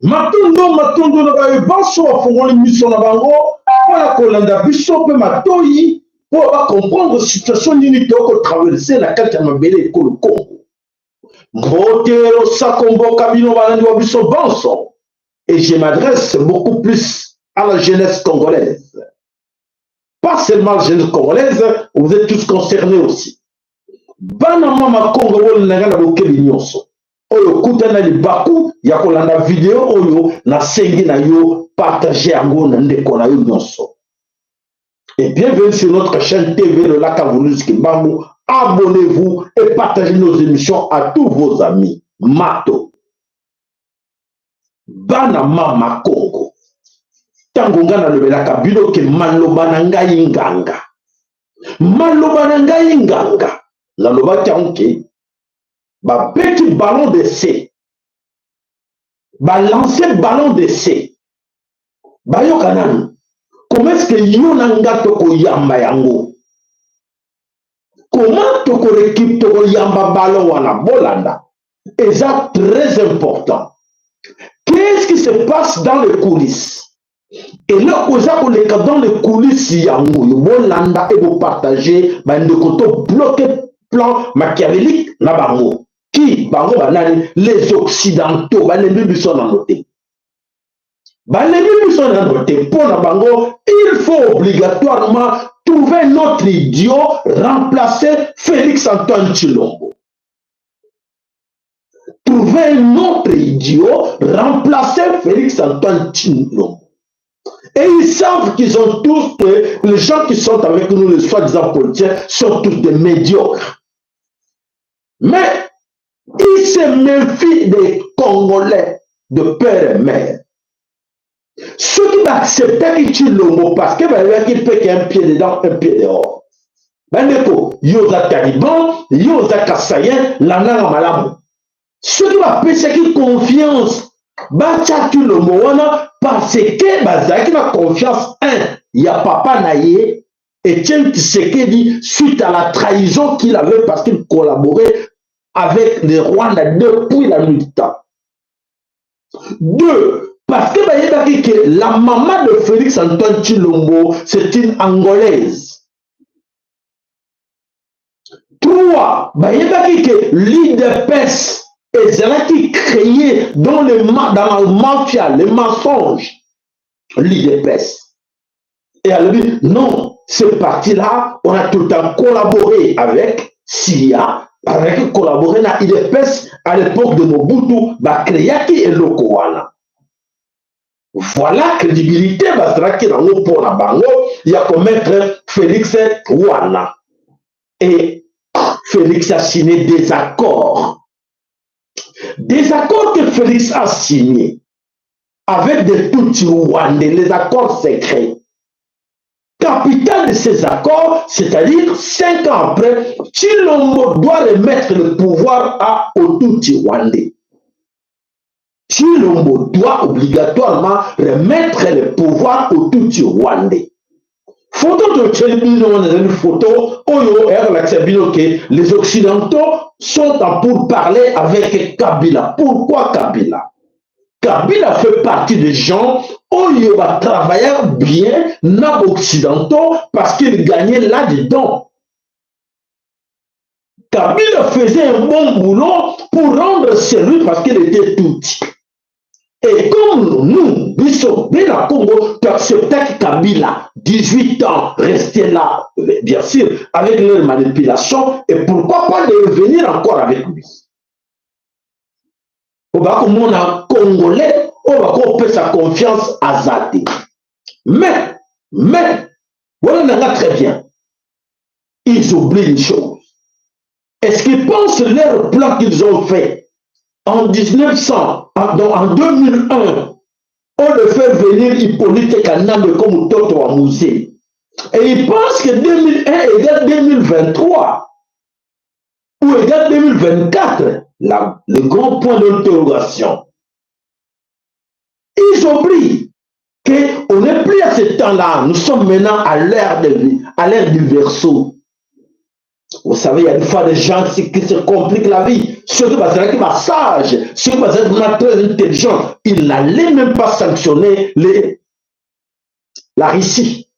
Matondo na ba baso afongoli miso na bango pour kolanda biso pe matoyi pour comprendre situation nini toko traverser la carte ya mabele ekolo Congo. Mbotero sakombo kabino balandi wa biso bonso. Et je m'adresse beaucoup plus à la jeunesse congolaise. Pas seulement la jeunesse congolaise, vous êtes tous concernés aussi. Bana mama Congo wole nangana bokeli nyonso. Oyo kutana libaku ya kolanda video oyo na sengi na yo partager yango na ndeko na yo nyonso. Et bienvenue sur notre chaîne TV Le Lac à Voulous Kimbangu. Abonnez-vous et partagez nos émissions à tous vos amis. Mato. Bana mama Congo. Tango nga na lobelaka bino ke maloba na ngai nganga. Maloba na ngai nganga. La loba kanke. Ba petit ballon d'essai. Ba lancer ballon d'essai. Ba yo kanani. Comment est-ce que yo nanga toko yamba yango? Comment toko l'équipe toko yamba ballon wana bolanda? Et ça très important. Qu'est-ce qui se passe dans les coulisses? Et là, dans les coulisses yango, bolanda et vous partagez, de koto bloqué plan machiavélique na bango. Qui bango banani les occidentaux balembi biso na noté. Balembi biso na noté pour na bango, il faut obligatoirement trouver notre idiot remplacer Félix Antoine Tshilombo. Trouver un autre idiot remplacer Félix Antoine Tshilombo. Et ils savent qu'ils ont tous, les gens qui sont avec nous, les soi-disant politiciens, sont tous des médiocres. Mais ils se méfient des Congolais de père et mère. Ceux qui acceptent qu'ils tuent le mot parce qu'ils peut qu'il y ait un pied dedans, un pied dehors. Bandeko, yoza Taliban, yoza Kassayen, l'anara malamu. Ceux qui m'appellent qui confiance, bacha tu le mot parce que bazaki na confiance il y a papa naïe Etienne Tshisekedi suite à la trahison qu'il avait parce qu'il collaborait avec les Rwandais depuis la nuit du temps. 2. Parce que la maman de Félix Antoine Tshilombo, c'est une Angolaise. 3. Que l'IDPS est cela qui créé dans la mafia, les mensonges, l'IDPS. Et elle dit, non, ce parti-là, on a tout le temps collaboré avec SIA, avec collaboré dans l'IDPS à l'époque de Mobutu, Bakriaki et Lokowana. Voilà crédibilité, Basraki dans le pour la bango, il y a commettre Félix Wana. Et Félix a signé des accords. Des accords que Félix a signés avec des Tutsis rwandais, les accords secrets. Capital de ces accords, c'est-à-dire 5 ans après, Tshilombo doit remettre le pouvoir aux Tutsis rwandais. Tshilombo doit obligatoirement remettre le pouvoir aux Tutsis rwandais. Photo de Tshilombo, une photo, les Occidentaux sont pour parler avec Kabila. Pourquoi Kabila? Kabila fait partie des gens où il va travailler bien dans l'Occidentaux parce qu'il gagnait là-dedans. Kabila faisait un bon boulot pour rendre service parce qu'il était tout. Et comme nous, Bissot, Béla Congo, tu acceptais que Kabila, 18 ans, restait là, bien sûr, avec leur manipulation, et pourquoi pas de revenir encore avec lui? On va comme on a Congolais, on va couper sa confiance à Zati. Mais, voilà, très bien. Ils oublient une chose. Est-ce qu'ils pensent leur plan qu'ils ont fait? en 1900, en 2001, on le fait venir Hippolyte Kanambe comme Toto à musée. Et il pense que 2001 égale 2023 ou égale 2024, le grand point d'interrogation. Ils oublient qu'on n'est plus à ce temps-là. Nous sommes maintenant à l'ère du verso. Vous savez, il y a des fois des gens qui se compliquent la vie. Surtout parce qu'il est sage, surtout parce qu'il est très intelligent. Il n'allait même pas sanctionner la Russie.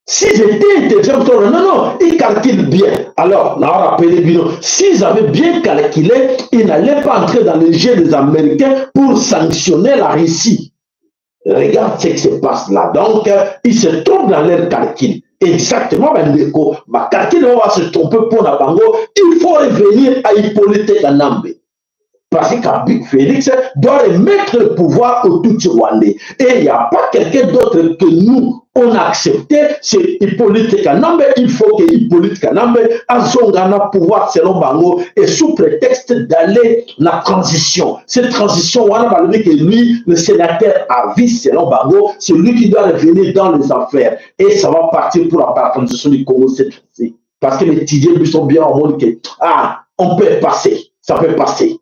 S'ils étaient intelligents, non, ils calculent bien. Alors, on a rappelé bien, s'ils avaient bien calculé, ils n'allaient pas entrer dans le jeu des Américains pour sanctionner la Russie. Regarde ce qui se passe là. Donc, ils se trompent dans leur calcul. Exactement, calcul va se tromper pour la Bango. Il faut revenir à Hippolyte Kanambe. Parce qu'Abik Félix doit remettre le pouvoir au Tutsi-Rwandais. Et il n'y a pas quelqu'un d'autre que nous, on a accepté, c'est Hippolyte Kanambe. Il faut que Hippolyte Kanambe a son pouvoir selon Bango et sous prétexte d'aller la transition. Cette transition, on a parlé que lui, le sénateur à vie selon Bango, c'est lui qui doit revenir dans les affaires. Et ça va partir pour la transition du Congo cette fois-ci. Parce que les Tidjés sont bien en mode que, on peut passer, ça peut passer.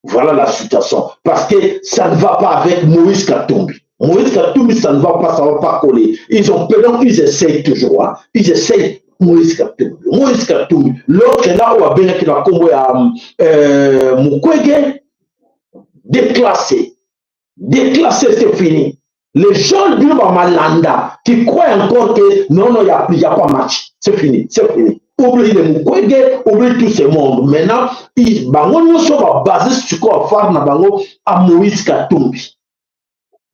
Voilà la situation. Parce que ça ne va pas avec Moïse Katumbi. Moïse Katumbi, ça ne va pas coller. Ils ont peur, ils essayent toujours. Hein. Ils essayent Moïse Katumbi. Moïse Katumbi. L'autre là où a bien qu'il a combo à Mukwege, déclassé. Déclassé, c'est fini. Les gens du Malanda qui croient encore que non, il n'y a pas match. C'est fini, c'est fini. Oublie les Mukwege, oublie tout ce monde. Maintenant, ils sont basés sur quoi faire à Moïse Katumbi.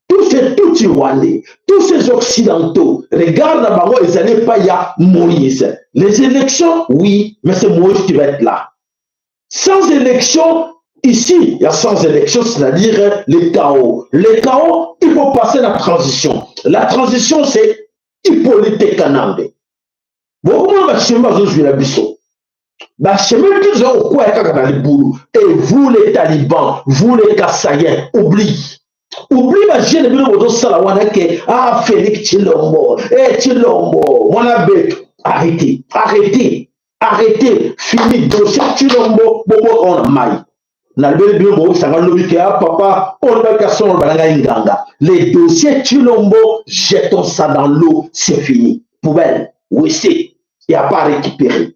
Tous ces Tutsi-Rwandais, tous ces Occidentaux, regardent à Bango, ils n'allaient pas y a Moïse. Les élections, oui, mais c'est Moïse qui va être là. Sans élection, ici, il y a sans élection, c'est-à-dire les chaos. Les chaos, il faut passer la transition. La transition, c'est Hippolyte Kanambe. Beaucoup de et vous les talibans, vous les Kassaïens, oubliez. Oublie ma jeune de Salawana que Félix Chilombo, Chilombo, arrêtez, arrêtez, arrêtez, fini, dossier Chilombo, Bobo on a maille. Papa, on a qu'à son inganga. Les dossiers Chilombo, jetons ça dans l'eau, c'est fini. Poubelle, oui, c'est, il n'y a pas à récupérer.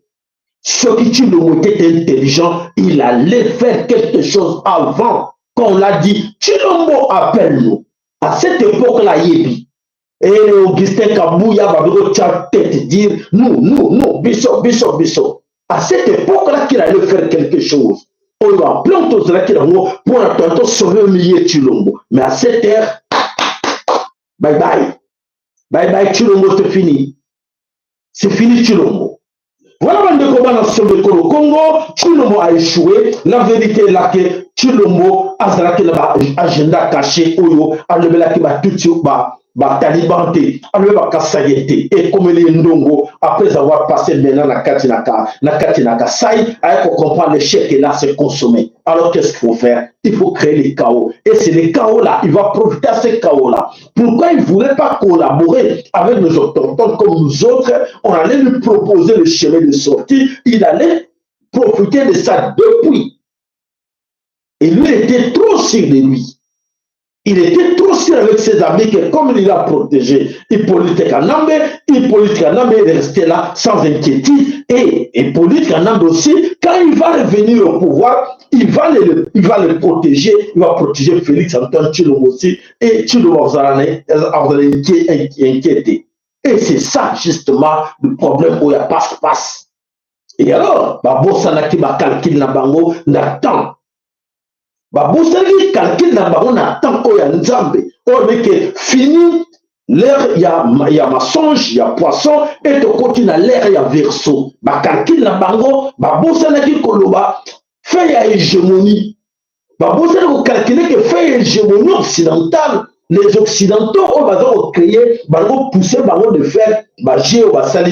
Ce qui Chilombo était intelligent, il allait faire quelque chose avant. Quand on l'a dit, Chilombo appelle-nous. À cette époque-là, Yébi. Et Augustin Kabouya va tête dire, nous, Bissot. À cette époque-là qu'il allait faire quelque chose. On va planter cela qu'il a pour attendre sauver un millier de Chilombo. Mais à cette heure, bye bye. Bye bye, Chilombo, c'est fini. C'est fini, Chilombo. Voilà le combat national de Congo. Chilombo a échoué. La vérité est là que Chilombo a un agenda caché. Oyo a levé la kiba tout talibanté, a levé la kassayete. Et comme il est ndongo, après avoir passé maintenant la katinaka, ça y est, on comprend l'échec et là c'est consommé. Alors qu'est-ce qu'il faut faire? Il faut créer les chaos. Et c'est les chaos-là, il va profiter de ces chaos-là. Pourquoi il ne voulait pas collaborer avec nos autochtones comme nous autres? On allait lui proposer le chemin de sortie, il allait profiter de ça depuis. Et lui était trop sûr de lui. Il était trop sûr avec ses amis que comme il l'a protégé, Hippolyte Kanambe est resté là sans inquiétude. Et Hippolyte Kanambe aussi, quand il va revenir au pouvoir, il va le protéger, il va protéger Félix Antoine Tshilombo aussi, et Tshilombo va inquiété. Et c'est ça justement le problème où il y a passe-passe. Et alors, Bosanaki va calculer la bango, n'attend. Bosali calcul na bango na temps oya nzambe on est que fini l'air il y a mensonge il y a poisson et to côté na l'air il y a verso calcul na bango bosali koloba fait ya hégémonie bosali ko calculer que fait hégémonie occidentale les Occidentaux ont créé, ont poussé de faire géo, quand c'est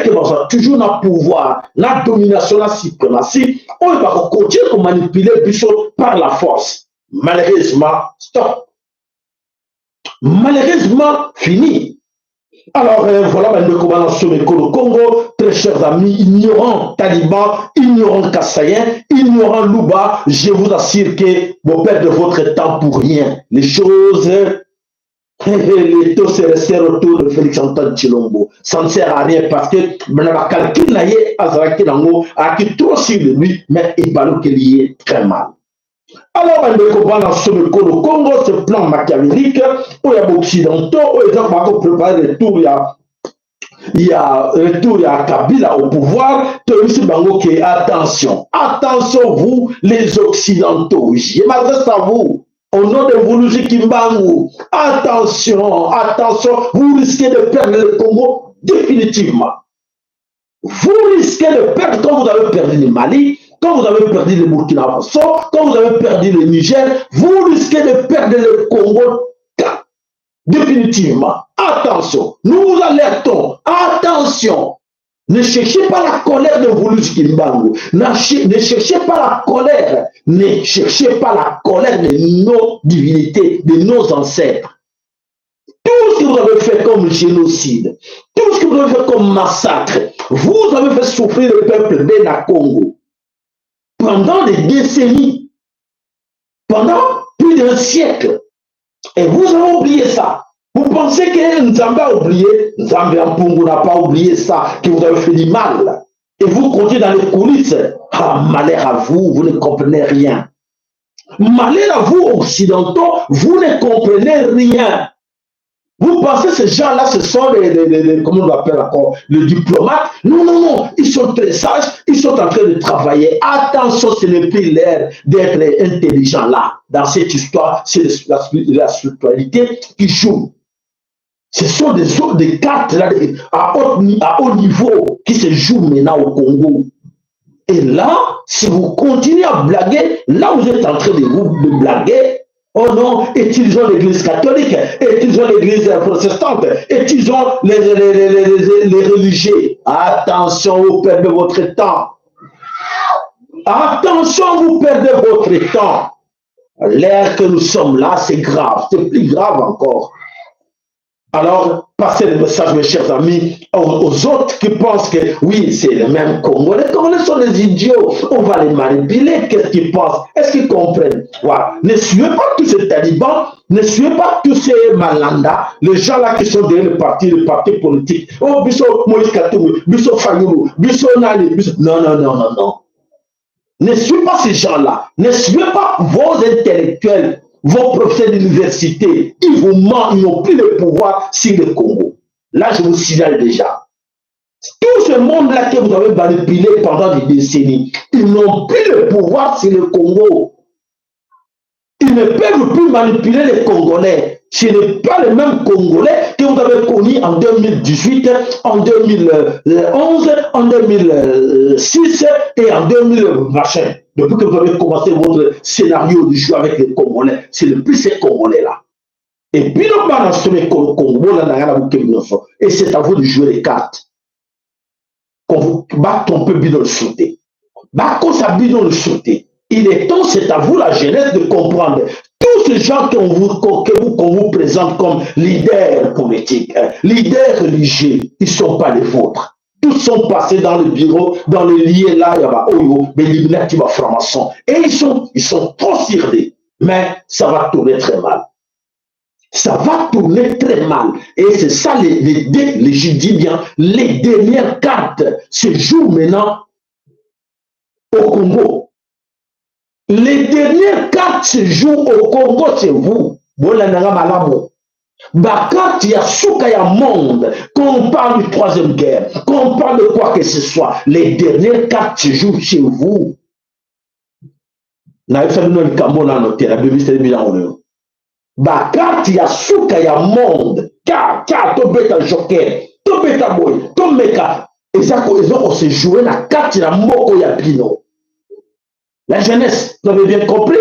que toujours dans pouvoir, la domination, la suprématie, on va continuer à manipuler par la force. Malheureusement, stop. Malheureusement, fini. Alors voilà, maintenant comment sur le Congo, très chers amis, ignorants talibans, ignorants kassaïens, ignorants louba, je vous assure que vous perdez votre temps pour rien. Les choses, les taux se restent autour de Félix Antoine Tshilombo. Ça ne sert à rien parce que le calcul n'a pas été trop sur lui, mais il va le lier très mal. Alors, le Congo, ce plan machiavélique, où il y a des occidentaux, où ils ont préparé le tour, il y a Kabila au pouvoir, attention, attention vous les occidentaux, je m'adresse à vous, au nom de Voulouji Kimbangu, attention, attention, vous risquez de perdre le Congo définitivement. Vous risquez de perdre quand vous avez perdu le Mali, quand vous avez perdu le Burkina Faso, quand vous avez perdu le Niger, vous risquez de perdre le Congo définitivement. Attention, nous vous alertons. Attention, ne cherchez pas la colère de Voulouji Kimbangu. Ne cherchez pas la colère. Ne cherchez pas la colère de nos divinités, de nos ancêtres. Tout ce que vous avez fait comme génocide, tout ce que vous avez fait comme massacre, vous avez fait souffrir le peuple Bena Congo pendant des décennies, pendant plus d'un siècle. Et vous avez oublié ça. Vous pensez que Nzambe a oublié, Nzambe Ampungu n'a pas oublié ça, que vous avez fait du mal. Et vous comptez dans les coulisses. Ah, malheur à vous, vous ne comprenez rien. Malheur à vous, occidentaux, vous ne comprenez rien. Vous pensez que ces gens-là, ce sont comment on l'appelle encore, les diplomates? Non, non, non, ils sont très sages, ils sont en train de travailler. Attention, ce n'est plus l'ère d'être intelligent là. Dans cette histoire, c'est la spiritualité qui joue. Ce sont des cartes là, à haut niveau qui se jouent maintenant au Congo. Et là, si vous continuez à blaguer, là vous êtes en train de blaguer. Oh non, utilisons l'église catholique, utilisons l'église protestante, utilisons les religieux. Attention, vous perdez votre temps. Attention, vous perdez votre temps. L'ère que nous sommes là, c'est grave, c'est plus grave encore. Alors, passez le message, mes chers amis, aux autres qui pensent que oui, c'est le même Congo. Les Congolais sont des idiots. On va les manipuler. Qu'est-ce qu'ils pensent? Est-ce qu'ils comprennent? Voilà. Ne suivez pas tous ces talibans. Ne suivez pas tous ces Malanda, les gens là qui sont derrière le parti politique. Oh, Bisso Moïse Katumbi, Bisso Fayoulou, Bisso Nani, Bisso... Non, non, non, non, non. Ne suivez pas ces gens-là. Ne suivez pas vos intellectuels. Vos professeurs d'université, ils vous mentent, ils n'ont plus le pouvoir sur le Congo. Là, je vous signale déjà. Tout ce monde-là que vous avez manipulé pendant des décennies, ils n'ont plus le pouvoir sur le Congo. Ils ne peuvent plus manipuler les Congolais. Ce n'est pas le même Congolais que vous avez connu en 2018, en 2011, en 2006 et en 2000 machin. Depuis que vous avez commencé votre scénario du jeu avec les Congolais, c'est le plus ces Congolais-là. Et puis, nous allons se Congo, et c'est à vous de jouer les cartes. Qu'on vous batte un peu bidon le sauter. Quand ça bidon le sauter, il est temps, c'est à vous la jeunesse de comprendre. Tous ces gens qu'on vous présente comme leaders politiques, leaders religieux, ils ne sont pas les vôtres. Tous sont passés dans le bureau, dans le lieu là, il y a des Illuminati francs-maçons. Et ils sont trop surdés. Mais ça va tourner très mal. Ça va tourner très mal. Et c'est ça, je dis bien, les dernières cartes se jouent maintenant au Congo. Les dernières cartes se jouent au Congo, c'est vous. Quand il y a souka, il y a monde, quand on parle de troisième guerre, quand on parle de quoi que ce soit, les dernières cartes se jouent chez vous. Quand il y a souka, il y a monde, on se joue la carte, il y a moko ya pino. La jeunesse, vous avez bien compris?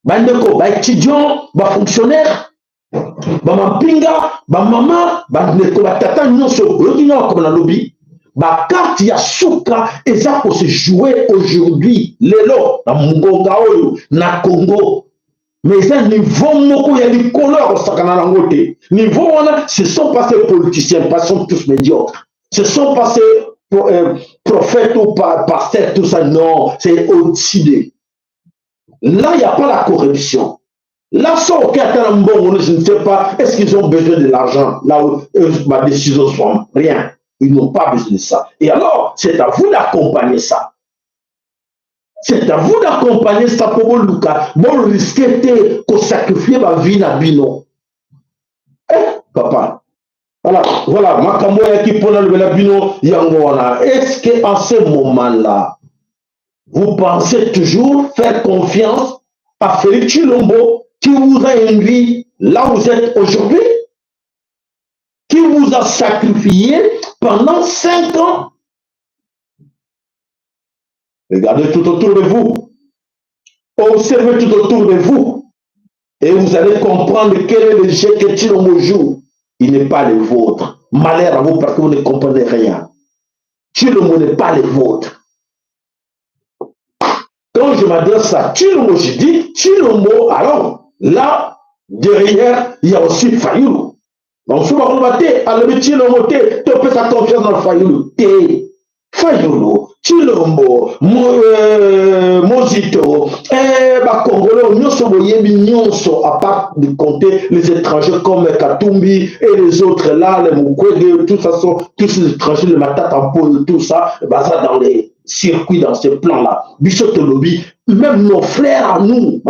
bandeko, ba étudiant, ba fonctionnaire, ba mapinga, ba mama, bandeko, ba tata nyonso, oyo comme na lobby, ba carte ya suka eza pour se jouer aujourd'hui, lelo, na Mungonga oyo, na Congo. Mais c'est un niveau moko ya likolo au sakana nango te. Niveau wana, ce sont pas ces politiciens, parce qu'ils sont tous médiocres. Ce sont pas ces prophètes ou pasteurs, tout ça, non, c'est au-dessus de. Là, il n'y a pas la corruption. Là, sans aucun bon, je ne sais pas, est-ce qu'ils ont besoin de l'argent? Là où ma décision soit rien. Ils n'ont pas besoin de ça. Et alors, c'est à vous d'accompagner ça. C'est à vous d'accompagner ça pour vous, Lucas. Bon, risquer de sacrifier ma vie à Bino. Eh, papa. Voilà, ma camoya qui prend le Bino, Yangoana. Est-ce qu'en ce moment-là, vous pensez toujours faire confiance à Félix Tshilombo qui vous a induit là où vous êtes aujourd'hui, qui vous a sacrifié pendant 5 ans? Regardez tout autour de vous, observez tout autour de vous, et vous allez comprendre quel est le jeu que Tshilombo joue. Il n'est pas le vôtre. Malheur à vous parce que vous ne comprenez rien. Tshilombo n'est pas le vôtre. Quand je m'adresse à Tshilombo, je dis Tshilombo, alors là, derrière, il y a aussi Fayulu. Donc, si on va te Tshilombo, tu peux sa confiance dans Fayulu. Fayulu, Tshilombo, Mozito, Congolais, nyonso, à part de compter les étrangers comme Katumbi et les autres là, les Mukwege, tout ça, tous ces étrangers, les Matata, tout ça, ça dans les circuits, dans ce plan-là. Bichot Lobby, même nos frères à nous,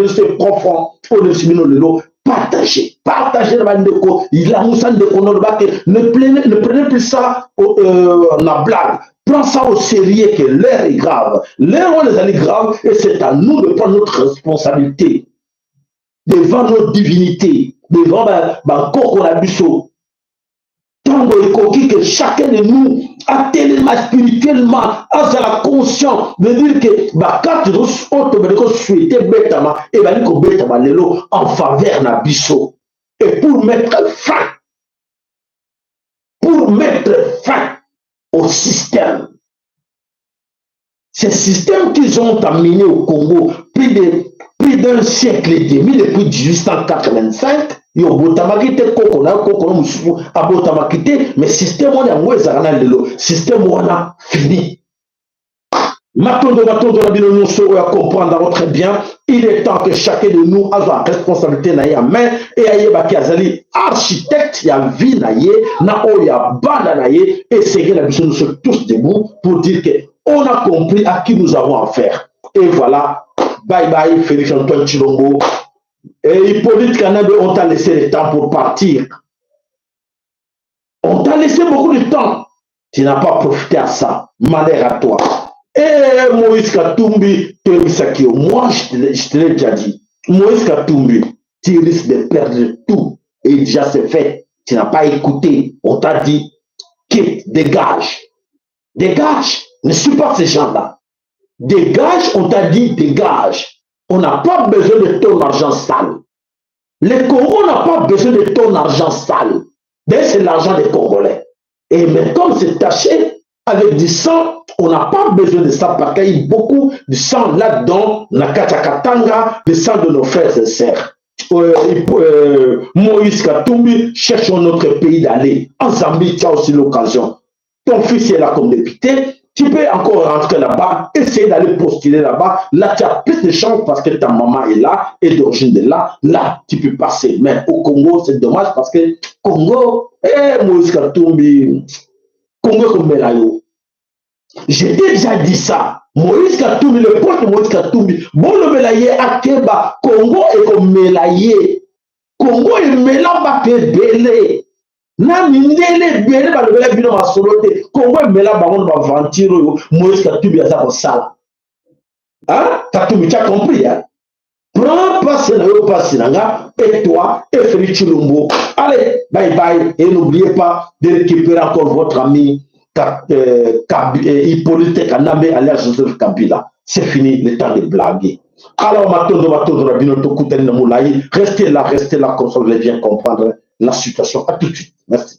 c'est profond, pour le Simino Lelo. Partagez le bandeko. Il a moussant de ne prenez plus ça en blague. Prends ça au sérieux que l'heure est grave. L'heure où les années grave et c'est à nous de prendre notre responsabilité devant notre divinité, devant Bakoko Rabiso. Tango et Koki que chacun de nous a tellement spirituellement, a la conscience de dire que quand tu souhaiter Betama et Betama Lelo en faveur de Bisso. Et pour mettre fin au système. Ces systèmes qu'ils ont amené au Congo plus d'un siècle et demi, depuis 1885, yo botamakite koko na musuku abotamakite, mais système on a mweza na lelo, système on a fini. Matondo na bino nyonso ya comprendre très bien, il est temps que chacun de nous a la responsabilité na ya main et ayeba ki azali architecte ya vie na ye na oya bana na ye et c'est que la biso nous sommes tous debout pour dire que on a compris à qui nous avons affaire. Et voilà, bye bye Félix Antoine Tshilombo. Et Hippolyte Kanebe, on t'a laissé le temps pour partir. On t'a laissé beaucoup de temps. Tu n'as pas profité à ça. Malheur à toi. Et Moïse Katumbi, moi je te l'ai déjà dit. Moïse Katumbi, tu risques de perdre tout. Et déjà c'est fait. Tu n'as pas écouté. On t'a dit, quitte, dégage. Dégage. Ne suis pas ces gens-là. Dégage, on t'a dit, dégage. On n'a pas besoin de ton argent sale. Le Congo n'a pas besoin de ton argent sale. Mais c'est l'argent des Congolais. Et mais comme c'est taché avec du sang, on n'a pas besoin de ça parce qu'il y a beaucoup de sang là-dedans, Nakatakatanga, le sang de nos frères et sœurs. Moïse Katumbi, cherchons notre pays d'aller. En Zambie, tu as aussi l'occasion. Ton fils est là comme député. Tu peux encore rentrer là-bas, essayer d'aller postuler là-bas. Là, tu as plus de chance parce que ta maman est là et d'origine de là. Là, tu peux passer. Mais au Congo, c'est dommage parce que Congo, Moïse Katumbi, Congo comme Melayo. J'ai déjà dit ça. Moïse Katumbi, le pote de Moïse Katumbi, bon le Melaye à Keba, Congo est comme Melaye. Congo est Melamba Belé. Na mindele bele ba lebela bino masolote Congo mela bango ba ventiro Moïse Katumbi aza ko sala. Hein? Katumbi, tu as compris hein? Prends passe na yo passe nanga et toi et Félix Tshilombo. Allez, bye bye et n'oubliez pas de récupérer encore votre ami Hippolyte Kanebe alias Joseph Kabila. C'est fini le temps de blaguer. Alors, restez là, comme ça vous allez bien comprendre la situation. À tout de suite. Merci.